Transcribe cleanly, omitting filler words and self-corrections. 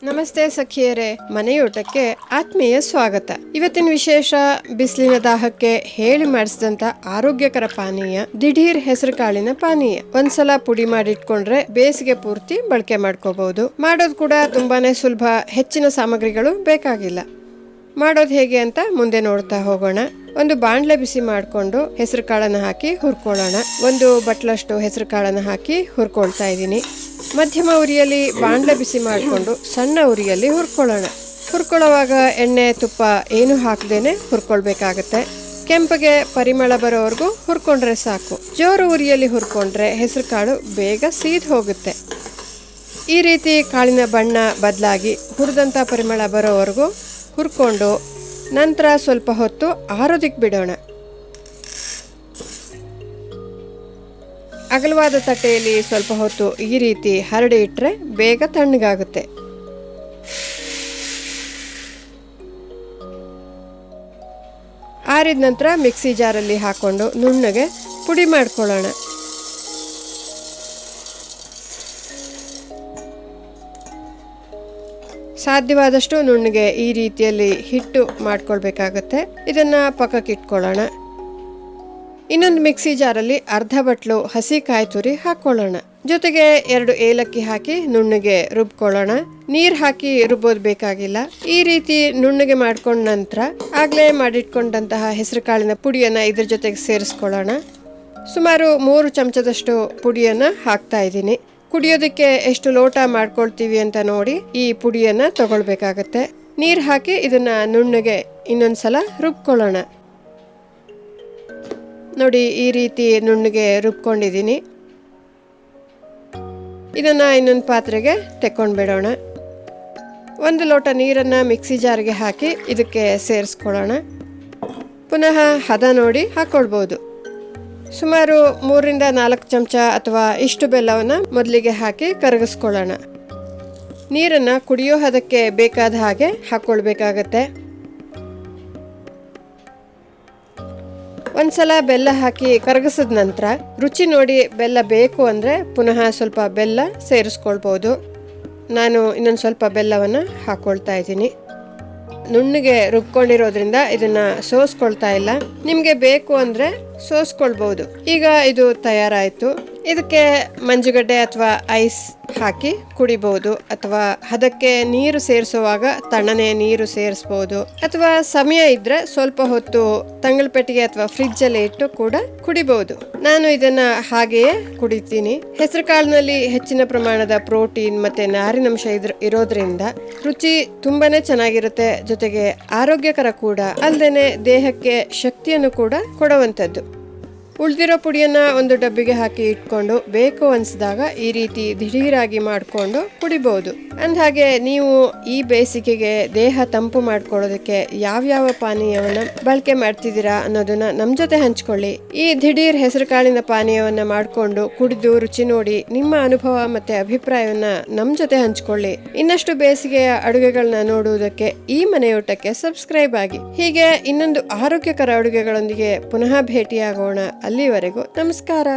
ನಮಸ್ತೆ ಸಖಿಯರೇ, ಮನೆಯೂಟಕ್ಕೆ ಆತ್ಮೀಯ ಸ್ವಾಗತ. ಇವತ್ತಿನ ವಿಶೇಷ ಬಿಸಿಲಿನ ದಾಹಕ್ಕೆ ಹೇಳಿ ಮಾಡಿಸಿದಂತ ಆರೋಗ್ಯಕರ ಪಾನೀಯ ದಿಢೀರ್ ಹೆಸರು ಕಾಳಿನ ಪಾನೀಯ. ಒಂದ್ಸಲ ಪುಡಿ ಮಾಡಿಟ್ಕೊಂಡ್ರೆ ಬೇಸಿಗೆ ಪೂರ್ತಿ ಬಳಕೆ ಮಾಡ್ಕೋಬಹುದು. ಮಾಡೋದು ಕೂಡ ತುಂಬಾನೇ ಸುಲಭ, ಹೆಚ್ಚಿನ ಸಾಮಗ್ರಿಗಳು ಬೇಕಾಗಿಲ್ಲ. ಮಾಡೋದು ಹೇಗೆ ಅಂತ ಮುಂದೆ ನೋಡ್ತಾ ಹೋಗೋಣ. ಒಂದು ಬಾಣಲೆ ಬಿಸಿ ಮಾಡಿಕೊಂಡು ಹೆಸರು ಕಾಳನ್ನು ಹಾಕಿ ಹುರ್ಕೊಳ್ಳೋಣ. ಒಂದು ಬಟ್ಲಷ್ಟು ಹೆಸರು ಕಾಳನ್ನು ಹಾಕಿ ಹುರ್ಕೊಳ್ತಾ ಇದ್ದೀನಿ. ಮಧ್ಯಮ ಉರಿಯಲ್ಲಿ ಬಾಣಲೆ ಬಿಸಿ ಮಾಡಿಕೊಂಡು ಸಣ್ಣ ಉರಿಯಲ್ಲಿ ಹುರ್ಕೊಳ್ಳೋಣ. ಹುರ್ಕೊಳ್ಳೋವಾಗ ಎಣ್ಣೆ ತುಪ್ಪ ಏನು ಹಾಕದೇನೆ ಹುರ್ಕೊಳ್ಬೇಕಾಗತ್ತೆ. ಕೆಂಪಗೆ ಪರಿಮಳ ಬರೋವರೆಗೂ ಹುರ್ಕೊಂಡ್ರೆ ಸಾಕು. ಜೋರು ಉರಿಯಲ್ಲಿ ಹುರ್ಕೊಂಡ್ರೆ ಹೆಸರು ಕಾಳು ಬೇಗ ಸೀದ್ ಹೋಗುತ್ತೆ. ಈ ರೀತಿ ಕಾಳಿನ ಬಣ್ಣ ಬದಲಾಗಿ ಹುರಿದಂಥ ಪರಿಮಳ ಬರೋವರೆಗೂ ಹುರ್ಕೊಂಡು ನಂತರ ಸ್ವಲ್ಪ ಹೊತ್ತು ಆರೋದಕ್ಕೆ ಬಿಡೋಣ. ಅಗಲವಾದ ತಟ್ಟೆಯಲ್ಲಿ ಸ್ವಲ್ಪ ಹೊತ್ತು ಈ ರೀತಿ ಹರಡಿ ಇಟ್ಟರೆ ಬೇಗ ತಣ್ಣಗಾಗುತ್ತೆ. ಆರಿದ ನಂತರ ಮಿಕ್ಸಿ ಜಾರಲ್ಲಿ ಹಾಕೊಂಡು ನುಣ್ಣಗೆ ಪುಡಿ ಮಾಡ್ಕೊಳ್ಳೋಣ. ಸಾಧ್ಯವಾದಷ್ಟು ನುಣ್ಣಗೆ ಈ ರೀತಿಯಲ್ಲಿ ಹಿಟ್ಟು ಮಾಡ್ಕೊಳ್ಬೇಕಾಗತ್ತೆ. ಇದನ್ನ ಪಕ್ಕಕ್ಕೆ ಇಟ್ಕೊಳ್ಳೋಣ. ಇನ್ನೊಂದು ಮಿಕ್ಸಿ ಜಾರಲ್ಲಿ ಅರ್ಧ ಬಟ್ಲು ಹಸಿ ಕಾಯಿ ತುರಿ ಹಾಕೊಳ್ಳೋಣ. ಜೊತೆಗೆ 2 ಏಲಕ್ಕಿ ಹಾಕಿ ನುಣ್ಣಗೆ ರುಬ್ಕೊಳ್ಳೋಣ. ನೀರು ಹಾಕಿ ರುಬ್ಬೋದು ಬೇಕಾಗಿಲ್ಲ. ಈ ರೀತಿ ನುಣ್ಣಗೆ ಮಾಡ್ಕೊಂಡ ನಂತರ ಆಗ್ಲೇ ಮಾಡಿಟ್ಕೊಂಡಂತಹ ಹೆಸರು ಕಾಳಿನ ಪುಡಿಯನ್ನ ಇದ್ರ ಜೊತೆಗೆ ಸೇರಿಸ್ಕೊಳ್ಳೋಣ. ಸುಮಾರು 3 ಚಮಚದಷ್ಟು ಪುಡಿಯನ್ನ ಹಾಕ್ತಾ ಇದ್ದೀನಿ. ಕುಡಿಯೋದಕ್ಕೆ ಎಷ್ಟು ಲೋಟ ಮಾಡ್ಕೊಳ್ತೀವಿ ಅಂತ ನೋಡಿ ಈ ಪುಡಿಯನ್ನ ತಗೊಳ್ಬೇಕಾಗತ್ತೆ. ನೀರು ಹಾಕಿ ಇದನ್ನ ನುಣ್ಣಗೆ ಇನ್ನೊಂದ್ಸಲ ರುಬ್ಕೊಳ್ಳೋಣ. ನೋಡಿ, ಈ ರೀತಿ ನುಣ್ಣಗೆ ರುಬ್ಕೊಂಡಿದ್ದೀನಿ. ಇದನ್ನ ಇನ್ನೊಂದು ಪಾತ್ರೆಗೆ ತೆಕ್ಕೊಂಡ್ಬಿಡೋಣ. 1 ಲೋಟ ನೀರನ್ನ ಮಿಕ್ಸಿ ಜಾರ್ಗೆ ಹಾಕಿ ಇದಕ್ಕೆ ಸೇರಿಸ್ಕೊಳ್ಳೋಣ. ಪುನಃ ಹದ ನೋಡಿ ಹಾಕೊಳ್ಬೋದು. ಸುಮಾರು 3ರಿಂದ 4 ಚಮಚ ಅಥವಾ ಇಷ್ಟು ಬೆಲ್ಲವನ್ನು ಮೊದಲಿಗೆ ಹಾಕಿ ಕರಗಿಸ್ಕೊಳ್ಳೋಣ. ನೀರನ್ನು ಕುಡಿಯೋ ಹದಕ್ಕೆ ಬೇಕಾದ ಹಾಗೆ ಹಾಕ್ಕೊಳ್ಬೇಕಾಗತ್ತೆ. ಒಂದ್ಸಲ ಬೆಲ್ಲ ಹಾಕಿ ಕರಗಿಸಿದ ನಂತರ ರುಚಿ ನೋಡಿ ಬೆಲ್ಲ ಬೇಕು ಅಂದರೆ ಪುನಃ ಸ್ವಲ್ಪ ಬೆಲ್ಲ ಸೇರಿಸ್ಕೊಳ್ಬೋದು. ನಾನು ಇನ್ನೊಂದು ಸ್ವಲ್ಪ ಬೆಲ್ಲವನ್ನು ಹಾಕ್ಕೊಳ್ತಾ ಇದ್ದೀನಿ. ನುಣ್ಣಗೆ ರುಬ್ಕೊಂಡಿರೋದ್ರಿಂದ ಇದನ್ನ ಸೋಸ್ಕೊಳ್ತಾ ಇಲ್ಲ. ನಿಮಗೆ ಬೇಕು ಅಂದರೆ ಸೋಸ್ಕೊಳ್ಬಹುದು. ಈಗ ಇದು ತಯಾರಾಯಿತು. ಇದಕ್ಕೆ ಮಂಜುಗಡ್ಡೆ ಅಥವಾ ಐಸ್ ಹಾಕಿ ಕುಡಿಬಹುದು, ಅಥವಾ ಹದಕ್ಕೆ ನೀರು ಸೇರಿಸುವಾಗ ತಣ್ಣನೆ ನೀರು ಸೇರಿಸಬಹುದು, ಅಥವಾ ಸಮಯ ಇದ್ರೆ ಸ್ವಲ್ಪ ಹೊತ್ತು ತಂಗಳಪೆಟ್ಟಿಗೆ ಅಥವಾ ಫ್ರಿಡ್ಜ್ ಅಲ್ಲಿ ಇಟ್ಟು ಕೂಡ ಕುಡಿಬಹುದು. ನಾನು ಇದನ್ನ ಹಾಗೆಯೇ ಕುಡಿತೀನಿ. ಹೆಸರು ಕಾಳಿನಲ್ಲಿ ಹೆಚ್ಚಿನ ಪ್ರಮಾಣದ ಪ್ರೋಟೀನ್ ಮತ್ತೆ ನಾರಿನಂಶ ಇರೋದ್ರಿಂದ ರುಚಿ ತುಂಬಾನೇ ಚೆನ್ನಾಗಿರುತ್ತೆ. ಜೊತೆಗೆ ಆರೋಗ್ಯಕರ ಕೂಡ ಅಲ್ಲದೆ ದೇಹಕ್ಕೆ ಶಕ್ತಿಯನ್ನು ಕೂಡ ಕೊಡುವಂಥದ್ದು. ಉಳಿದಿರೋ ಪುಡಿಯನ್ನ ಒಂದು ಡಬ್ಬಿಗೆ ಹಾಕಿ ಇಟ್ಕೊಂಡು ಬೇಕು ಅನ್ಸಿದಾಗ ಈ ರೀತಿ ದಿಢೀರಾಗಿ ಮಾಡಿಕೊಂಡು ಕುಡಿಬಹುದು. ಅಂದಹಾಗೆ ನೀವು ಈ ಬೇಸಿಗೆಗೆ ದೇಹ ತಂಪು ಮಾಡ್ಕೊಳ್ಳೋದಕ್ಕೆ ಯಾವ್ಯಾವ ಪಾನೀಯವನ್ನ ಬಳಕೆ ಮಾಡ್ತಿದ್ದೀರಾ ಅನ್ನೋದನ್ನ ನಮ್ಮ ಜೊತೆ ಹಂಚ್ಕೊಳ್ಳಿ. ಈ ದಿಢೀರ್ ಹೆಸರು ಕಾಳಿನ ಪಾನೀಯವನ್ನ ಮಾಡಿಕೊಂಡು ಕುಡಿದು ರುಚಿ ನೋಡಿ ನಿಮ್ಮ ಅನುಭವ ಮತ್ತೆ ಅಭಿಪ್ರಾಯವನ್ನ ನಮ್ಮ ಜೊತೆ ಹಂಚ್ಕೊಳ್ಳಿ. ಇನ್ನಷ್ಟು ಬೇಸಿಗೆಯ ಅಡುಗೆಗಳನ್ನ ನೋಡುವುದಕ್ಕೆ ಈ ಮನೆಯೂಟಕ್ಕೆ ಸಬ್ಸ್ಕ್ರೈಬ್ ಆಗಿ. ಹೀಗೆ ಇನ್ನೊಂದು ಆರೋಗ್ಯಕರ ಅಡುಗೆಗಳೊಂದಿಗೆ ಪುನಃ ಭೇಟಿಯಾಗೋಣ. ಅಲ್ಲಿವರೆಗೂ ನಮಸ್ಕಾರ.